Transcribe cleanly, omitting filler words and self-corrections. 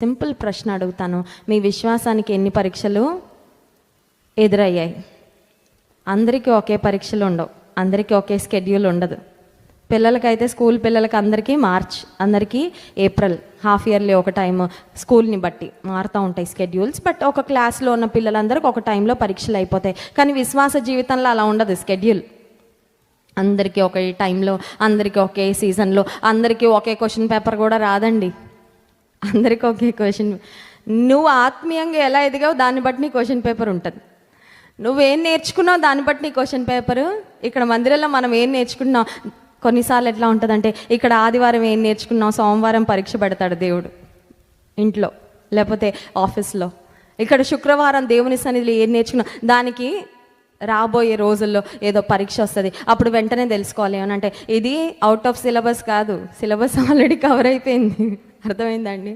Simple ప్రశ్న అడుగుతాను, మీ విశ్వాసానికి ఎన్ని పరీక్షలు ఎదురయ్యాయి? అందరికీ ఒకే పరీక్షలు ఉండవు, అందరికీ ఒకే స్కెడ్యూల్ ఉండదు. పిల్లలకైతే స్కూల్ పిల్లలకి అందరికీ మార్చ్, అందరికీ ఏప్రిల్, హాఫ్ ఇయర్లీ ఒక టైం, స్కూల్ని బట్టి మారుతూ ఉంటాయి స్కెడ్యూల్స్. బట్ ఒక క్లాస్లో ఉన్న పిల్లలందరికీ ఒక టైంలో పరీక్షలు అయిపోతాయి. కానీ విశ్వాస జీవితంలో అలా ఉండదు స్కెడ్యూల్. అందరికీ ఒకే టైంలో, అందరికీ ఒకే సీజన్లో, అందరికీ ఒకే క్వశ్చన్ పేపర్ కూడా రాదండి. అందరికీ ఒకే క్వశ్చన్. నువ్వు ఆత్మీయంగా ఎలా ఎదిగావు దాన్ని బట్టి నీ క్వశ్చన్ పేపర్ ఉంటుంది. నువ్వేం నేర్చుకున్నావు దాన్ని బట్టి నీ క్వశ్చన్ పేపరు. ఇక్కడ మందిరంలో మనం ఏం నేర్చుకుంటున్నాం, కొన్నిసార్లు ఎట్లా ఉంటుందంటే, ఇక్కడ ఆదివారం ఏం నేర్చుకున్నాం, సోమవారం పరీక్ష పెడతాడు దేవుడు ఇంట్లో లేకపోతే ఆఫీస్లో. ఇక్కడ శుక్రవారం దేవుని సన్నిధిలో ఏం నేర్చుకున్నాం, దానికి రాబోయే రోజుల్లో ఏదో పరీక్ష వస్తుంది, అప్పుడు వెంటనే తెలుసుకోవాలి. ఏమనంటే ఇది అవుట్ ఆఫ్ సిలబస్ కాదు, సిలబస్ ఆల్రెడీ కవర్ అయిపోయింది. అర్థమైందండి?